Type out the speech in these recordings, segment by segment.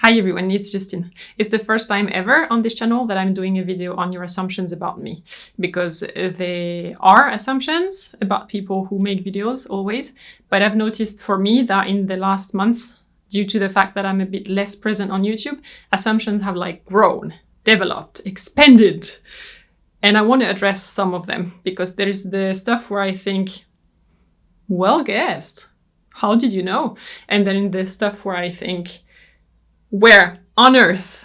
Hi everyone, it's Justine. It's the first time ever on this channel that I'm doing a video on your assumptions about me, because there are assumptions about people who make videos always, but I've noticed for me that in the last months, due to the fact that I'm a bit less present on YouTube, assumptions have grown, developed, expanded. And I want to address some of them, because there's the stuff where I think, well guessed, how did you know? And then the stuff where I think, where on earth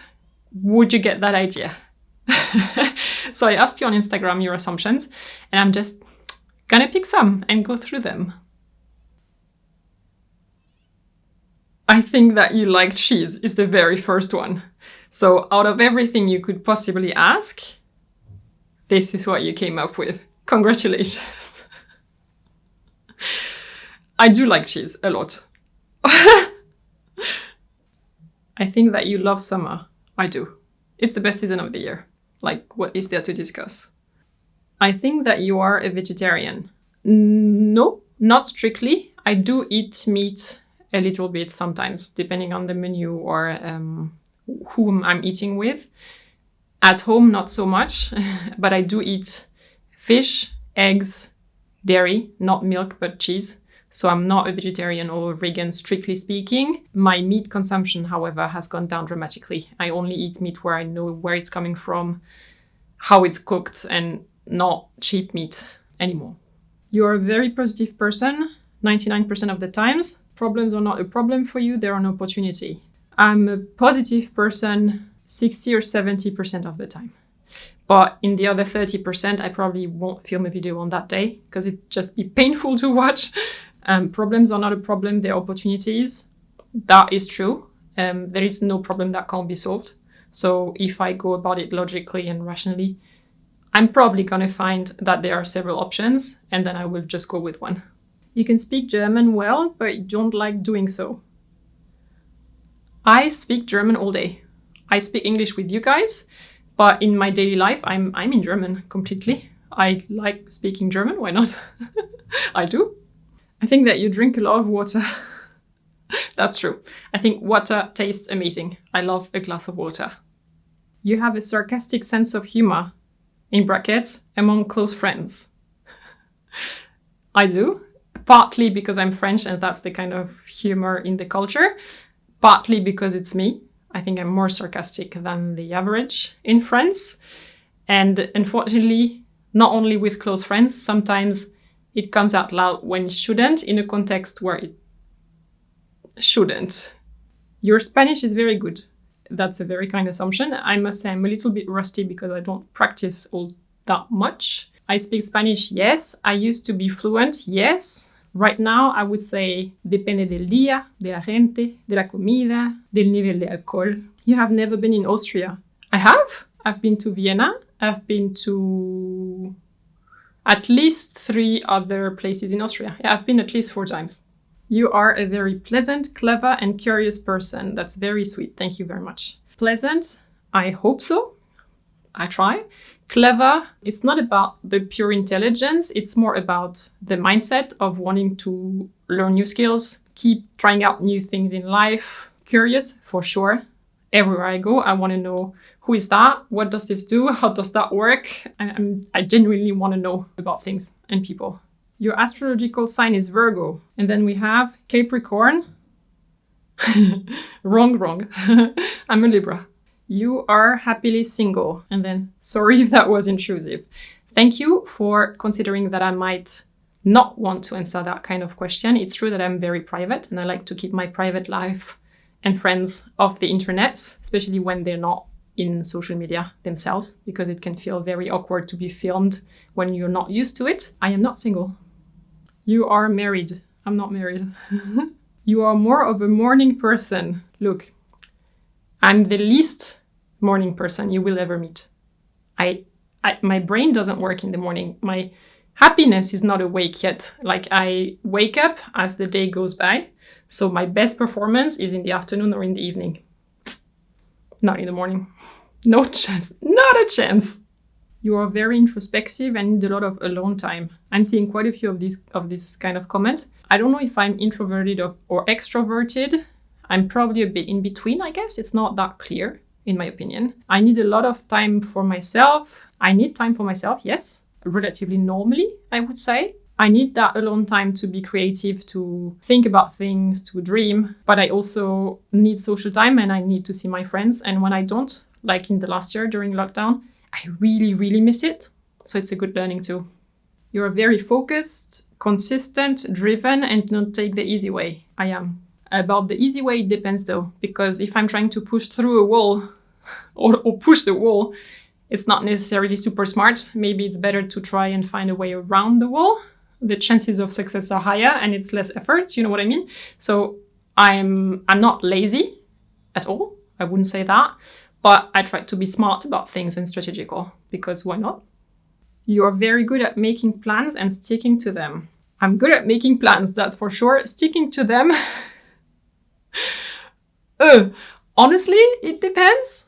would you get that idea? So I asked you on Instagram your assumptions, and I'm just gonna pick some and go through them. I think that you like cheese is the very first one. So out of everything you could possibly ask, this is what you came up with. Congratulations. I do like cheese a lot. I think that you love summer. I do. It's the best season of the year. What is there to discuss? I think that you are a vegetarian. No, not strictly. I do eat meat a little bit sometimes, depending on the menu or whom I'm eating with. At home, not so much, but I do eat fish, eggs, dairy, not milk, but cheese. So I'm not a vegetarian or vegan, strictly speaking. My meat consumption, however, has gone down dramatically. I only eat meat where I know where it's coming from, how it's cooked, and not cheap meat anymore. You're a very positive person, 99% of the times. Problems are not a problem for you, they're an opportunity. I'm a positive person 60 or 70% of the time. But in the other 30%, I probably won't film a video on that day because it'd just be painful to watch. Problems are not a problem, they're opportunities. That is true. There is no problem that can't be solved. So if I go about it logically and rationally, I'm probably going to find that there are several options, and then I will just go with one. You can speak German well, but you don't like doing so. I speak German all day. I speak English with you guys, but in my daily life, I'm in German completely. I like speaking German, why not? I do. I think that you drink a lot of water. That's true. I think water tastes amazing. I love a glass of water. You have a sarcastic sense of humor, in brackets, among close friends. I do, partly because I'm French and that's the kind of humor in the culture, partly because it's me. I think I'm more sarcastic than the average in France. And unfortunately, not only with close friends, sometimes it comes out loud when it shouldn't, in a context where it shouldn't. Your Spanish is very good. That's a very kind assumption. I must say I'm a little bit rusty because I don't practice all that much. I speak Spanish, yes. I used to be fluent, yes. Right now, I would say depende del día, de la gente, de la comida, del nivel de alcohol. You have never been in Austria. I have. I've been to Vienna. I've been to at least 3 other places in Austria. Yeah, I've been at least 4 times. You are a very pleasant, clever, and curious person. That's very sweet. Thank you very much. Pleasant? I hope so. I try. Clever, it's not about the pure intelligence, it's more about the mindset of wanting to learn new skills, keep trying out new things in life. Curious, for sure. Everywhere I go, I want to know, who is that? What does this do? How does that work? I genuinely want to know about things and people. Your astrological sign is Virgo. And then we have Capricorn. Wrong. I'm a Libra. You are happily single. And then, sorry if that was intrusive. Thank you for considering that I might not want to answer that kind of question. It's true that I'm very private and I like to keep my private life and friends off the internet, especially when they're not in social media themselves, because it can feel very awkward to be filmed when you're not used to it. I am not single. You are married. I'm not married. You are more of a morning person. Look, I'm the least morning person you will ever meet. My brain doesn't work in the morning. My happiness is not awake yet. I wake up as the day goes by. So my best performance is in the afternoon or in the evening. Not in the morning. No chance. Not a chance. You are very introspective and need a lot of alone time. I'm seeing quite a few of this kind of comments. I don't know if I'm introverted or extroverted. I'm probably a bit in between, I guess. It's not that clear, in my opinion. I need a lot of time for myself. I need time for myself, yes, relatively normally, I would say. I need that alone time to be creative, to think about things, to dream. But I also need social time and I need to see my friends. And when I don't, like in the last year during lockdown, I really, really miss it. So it's a good learning too. You're very focused, consistent, driven, and don't take the easy way. I am. About the easy way, it depends though, because if I'm trying to push through a wall or push the wall, it's not necessarily super smart. Maybe it's better to try and find a way around the wall. The chances of success are higher and it's less effort. You know what I mean? So I'm not lazy at all. I wouldn't say that, but I try to be smart about things and strategical, because why not? You are very good at making plans and sticking to them. I'm good at making plans, that's for sure. Sticking to them, honestly, it depends.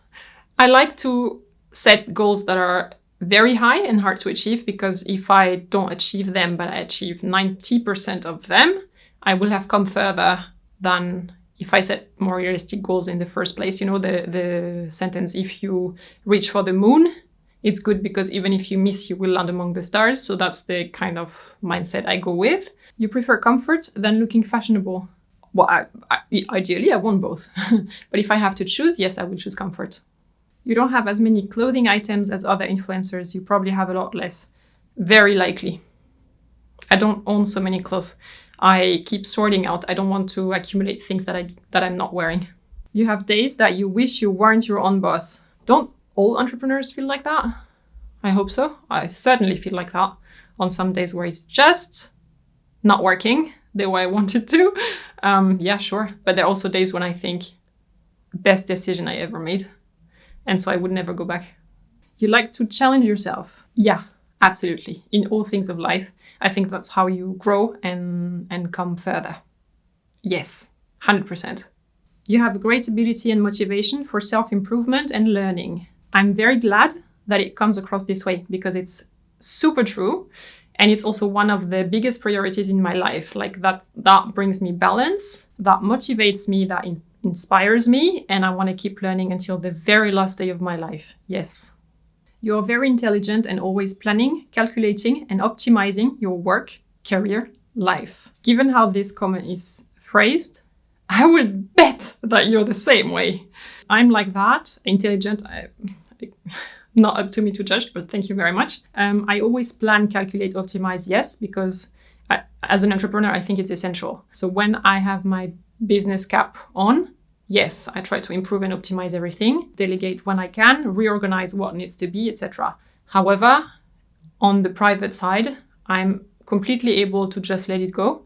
I like to set goals that are very high and hard to achieve, because if I don't achieve them, but I achieve 90% of them, I will have come further than if I set more realistic goals in the first place. You know, the sentence, if you reach for the moon, it's good because even if you miss, you will land among the stars. So that's the kind of mindset I go with. You prefer comfort than looking fashionable. Well, ideally, I want both. But if I have to choose, yes, I will choose comfort. You don't have as many clothing items as other influencers. You probably have a lot less. Very likely. I don't own so many clothes. I keep sorting out. I don't want to accumulate things that I'm not wearing. You have days that you wish you weren't your own boss. Don't all entrepreneurs feel like that? I hope so. I certainly feel like that on some days where it's just not working the way I want it to. Yeah, sure. But there are also days when I think, best decision I ever made. And so I would never go back. You like to challenge yourself. Yeah, absolutely. In all things of life, I think that's how you grow and come further. Yes, 100%. You have great ability and motivation for self-improvement and learning. I'm very glad that it comes across this way, because it's super true. And it's also one of the biggest priorities in my life. Like that brings me balance, that motivates me, that inspires me. And I want to keep learning until the very last day of my life. Yes. You're very intelligent and always planning, calculating, and optimizing your work, career, life. Given how this comment is phrased, I would bet that you're the same way. I'm like that, intelligent. Not up to me to judge, but thank you very much. I always plan, calculate, optimize, yes, because as an entrepreneur, I think it's essential. So when I have my business cap on, yes, I try to improve and optimize everything, delegate when I can, reorganize what needs to be, etc. However, on the private side, I'm completely able to just let it go.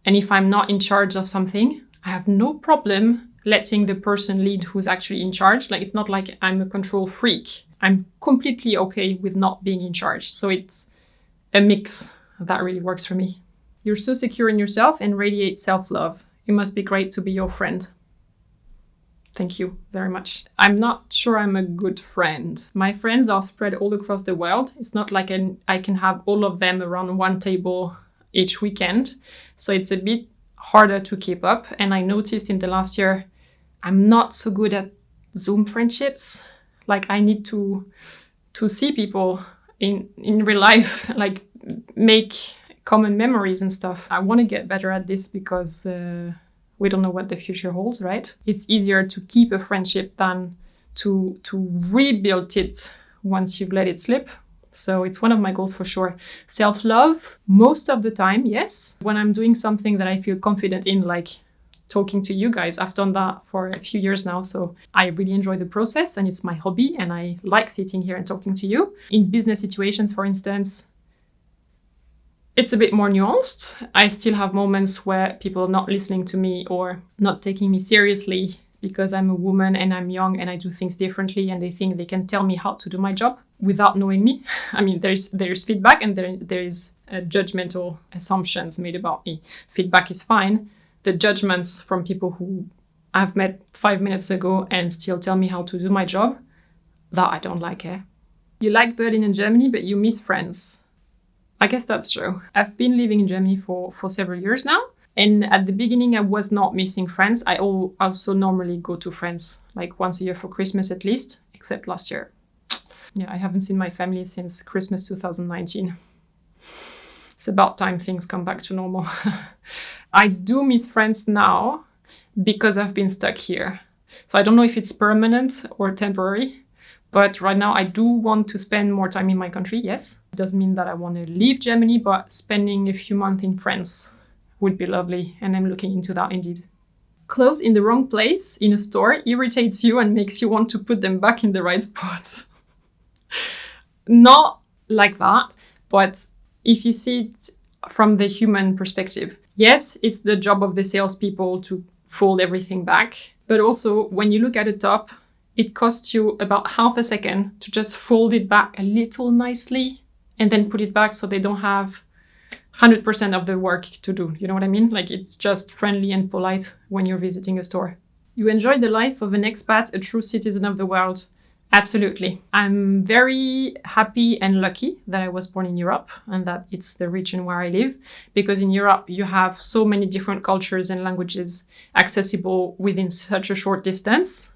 And if I'm not in charge of something, I have no problem letting the person lead who's actually in charge. Like, it's not like I'm a control freak. I'm completely okay with not being in charge. So it's a mix that really works for me. You're so secure in yourself and radiate self-love. It must be great to be your friend. Thank you very much. I'm not sure I'm a good friend. My friends are spread all across the world. It's not like I can have all of them around one table each weekend. So it's a bit harder to keep up. And I noticed in the last year, I'm not so good at Zoom friendships. Like, I need to see people in real life, like make common memories and stuff. I want to get better at this because we don't know what the future holds, right? It's easier to keep a friendship than to rebuild it once you've let it slip. So it's one of my goals for sure. Self-love, most of the time, yes. When I'm doing something that I feel confident in, like talking to you guys, I've done that for a few years now. So I really enjoy the process and it's my hobby and I like sitting here and talking to you. In business situations, for instance, it's a bit more nuanced. I still have moments where people are not listening to me or not taking me seriously because I'm a woman and I'm young and I do things differently and they think they can tell me how to do my job without knowing me. I mean, there's feedback and there is judgmental assumptions made about me. Feedback is fine. The judgments from people who I've met 5 minutes ago and still tell me how to do my job, that I don't like. You like Berlin and Germany, but you miss France. I guess that's true. I've been living in Germany for several years now. And at the beginning, I was not missing friends. I also normally go to friends like once a year for Christmas at least, except last year. Yeah, I haven't seen my family since Christmas 2019. It's about time things come back to normal. I do miss friends now because I've been stuck here. So I don't know if it's permanent or temporary, but right now I do want to spend more time in my country, yes. It doesn't mean that I want to leave Germany, but spending a few months in France would be lovely, and I'm looking into that indeed. Clothes in the wrong place in a store irritates you and makes you want to put them back in the right spots. Not like that, but if you see it from the human perspective, yes, it's the job of the salespeople to fold everything back, but also when you look at the top, it costs you about half a second to just fold it back a little nicely and then put it back so they don't have 100% of the work to do. You know what I mean? Like, it's just friendly and polite when you're visiting a store. You enjoy the life of an expat, a true citizen of the world. Absolutely. I'm very happy and lucky that I was born in Europe and that it's the region where I live, because in Europe you have so many different cultures and languages accessible within such a short distance.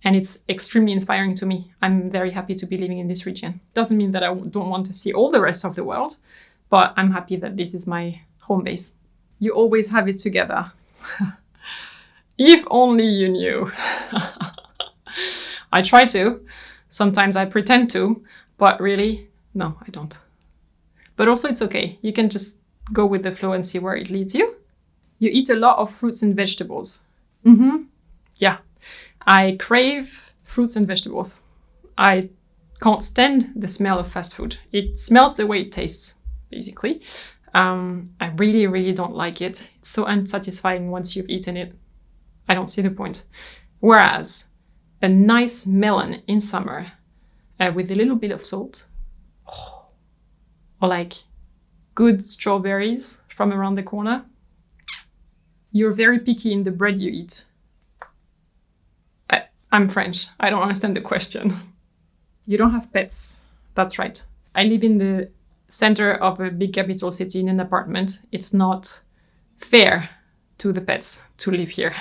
And it's extremely inspiring to me. I'm very happy to be living in this region. Doesn't mean that I don't want to see all the rest of the world, but I'm happy that this is my home base. You always have it together. If only you knew. I try to. Sometimes I pretend to, but really, no, I don't. But also it's okay. You can just go with the flow and see where it leads you. You eat a lot of fruits and vegetables. Yeah. I crave fruits and vegetables. I can't stand the smell of fast food. It smells the way it tastes, basically. I really, really don't like it. It's so unsatisfying once you've eaten it. I don't see the point. Whereas a nice melon in summer with a little bit of salt, or like good strawberries from around the corner. You're very picky in the bread you eat. I'm French. I don't understand the question. You don't have pets. That's right. I live in the center of a big capital city in an apartment. It's not fair to the pets to live here.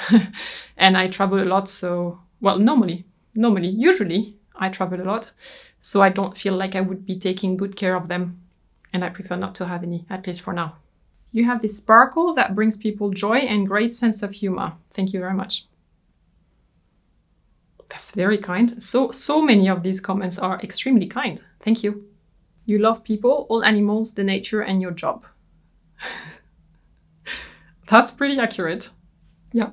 And I travel a lot, so, well, usually I travel a lot, so I don't feel like I would be taking good care of them. And I prefer not to have any, at least for now. You have this sparkle that brings people joy and great sense of humor. Thank you very much. That's very kind. So many of these comments are extremely kind. Thank you. You love people, all animals, the nature, and your job. That's pretty accurate. Yeah,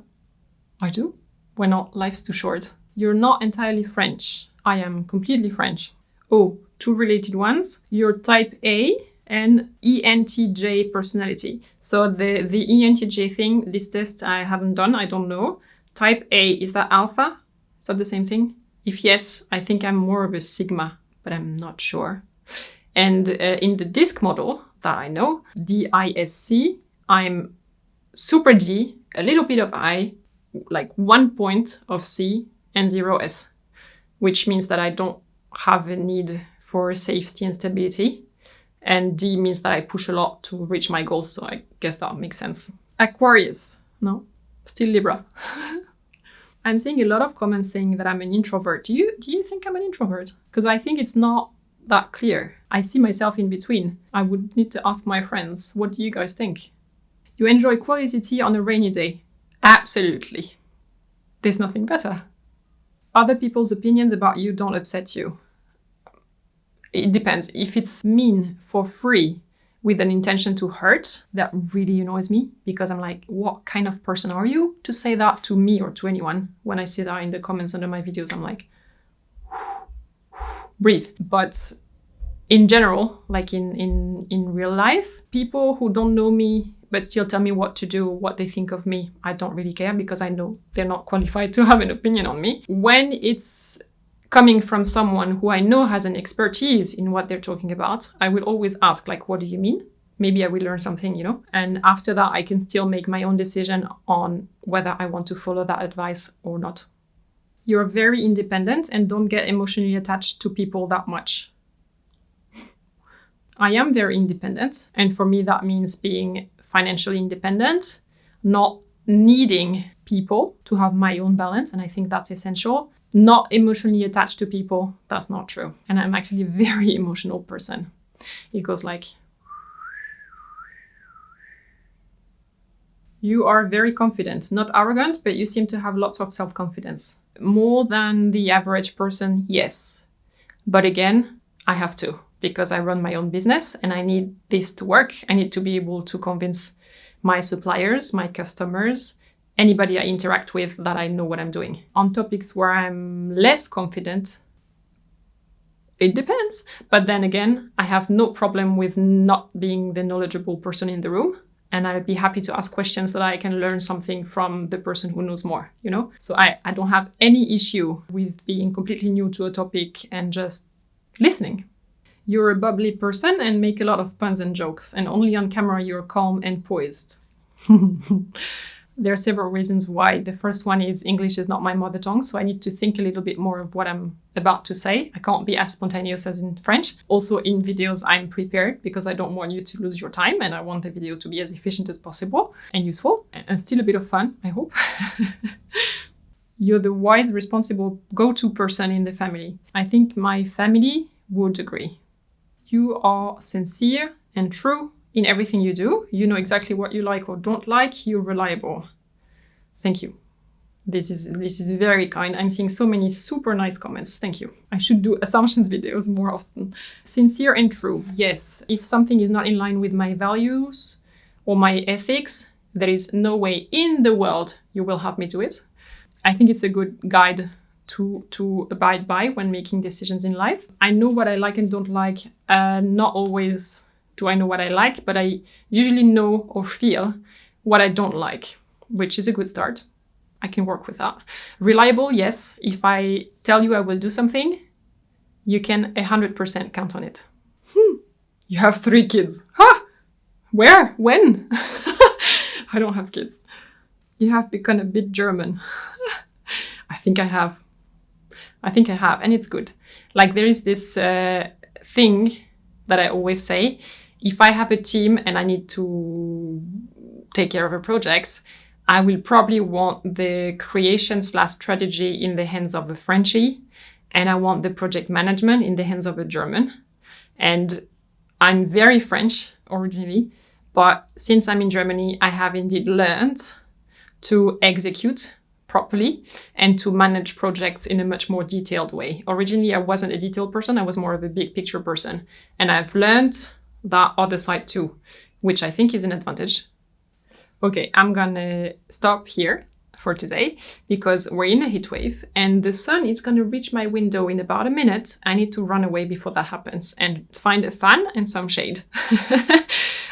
I do. Why not? Life's too short. You're not entirely French. I am completely French. Oh, two related ones. You're type A and ENTJ personality. So the ENTJ thing, this test I haven't done, I don't know. Type A, is that alpha? Is that the same thing? If yes, I think I'm more of a sigma, but I'm not sure. And in the DISC model that I know, DISC, I'm super D, a little bit of I, like 1 point of C and 0 S, which means that I don't have a need for safety and stability. And D means that I push a lot to reach my goals, so I guess that makes sense. Aquarius, no, still Libra. I'm seeing a lot of comments saying that I'm an introvert. Do you think I'm an introvert? Because I think it's not that clear. I see myself in between. I would need to ask my friends, what do you guys think? You enjoy quality tea on a rainy day? Absolutely. There's nothing better. Other people's opinions about you don't upset you. It depends. If it's mean for free with an intention to hurt, that really annoys me, because I'm like, what kind of person are you to say that to me or to anyone? When I see that in the comments under my videos, I'm like, breathe. But in general, like in real life, people who don't know me but still tell me what to do, what they think of me, I don't really care, because I know they're not qualified to have an opinion on me. When it's coming from someone who I know has an expertise in what they're talking about, I will always ask, like, what do you mean? Maybe I will learn something, And after that, I can still make my own decision on whether I want to follow that advice or not. You're very independent and don't get emotionally attached to people that much. I am very independent. And for me, that means being financially independent, not needing people to have my own balance, and I think that's essential. Not emotionally attached to people, that's not true. And I'm actually a very emotional person. It goes like, you are very confident, not arrogant, but you seem to have lots of self-confidence. More than the average person, yes. But again, I have to, because I run my own business and I need this to work. I need to be able to convince my suppliers, my customers, anybody I interact with that I know what I'm doing. On topics where I'm less confident, it depends. But then again, I have no problem with not being the knowledgeable person in the room. And I'd be happy to ask questions that I can learn something from the person who knows more, you know? So I don't have any issue with being completely new to a topic and just listening. You're a bubbly person and make a lot of puns and jokes. And only on camera, you're calm and poised. There are several reasons why. The first one is English is not my mother tongue, so I need to think a little bit more of what I'm about to say. I can't be as spontaneous as in French. Also in videos, I'm prepared because I don't want you to lose your time and I want the video to be as efficient as possible and useful and still a bit of fun, I hope. You're the wise, responsible, go-to person in the family. I think my family would agree. You are sincere and true in everything you do. You know exactly what you like or don't like. You're reliable. Thank you. This is very kind. I'm seeing so many super nice comments. Thank you. I should do assumptions videos more often. Sincere and true. Yes. If something is not in line with my values or my ethics, there is no way in the world you will have me do it. I think it's a good guide to abide by when making decisions in life. I know what I like and don't like. Not always do I know what I like, but I usually know or feel what I don't like, which is a good start. I can work with that. Reliable, yes. If I tell you I will do something, you can 100% count on it. You have 3 kids. Huh? Where? When? I don't have kids. You have become a bit German. I think I have. And it's good. Like there is this thing that I always say. If I have a team and I need to take care of a project, I will probably want the creation / strategy in the hands of a Frenchie, and I want the project management in the hands of a German. And I'm very French originally, but since I'm in Germany, I have indeed learned to execute properly and to manage projects in a much more detailed way. Originally, I wasn't a detailed person. I was more of a big picture person. And I've learned that other side too, which I think is an advantage. Okay, I'm gonna stop here for today because we're in a heat wave and the sun is gonna reach my window in about a minute. I need to run away before that happens and find a fan and some shade.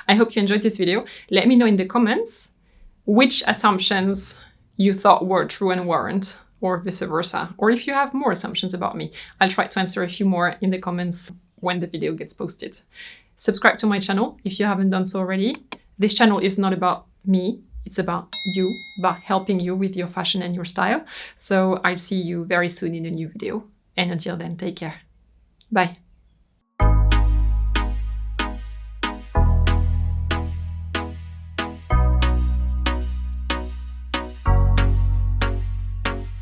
I hope you enjoyed this video. Let me know in the comments which assumptions you thought were true and weren't, or vice versa. Or if you have more assumptions about me, I'll try to answer a few more in the comments when the video gets posted. Subscribe to my channel if you haven't done so already. This channel is not about me, it's about you, about helping you with your fashion and your style. So I'll see you very soon in a new video. And until then, take care. Bye.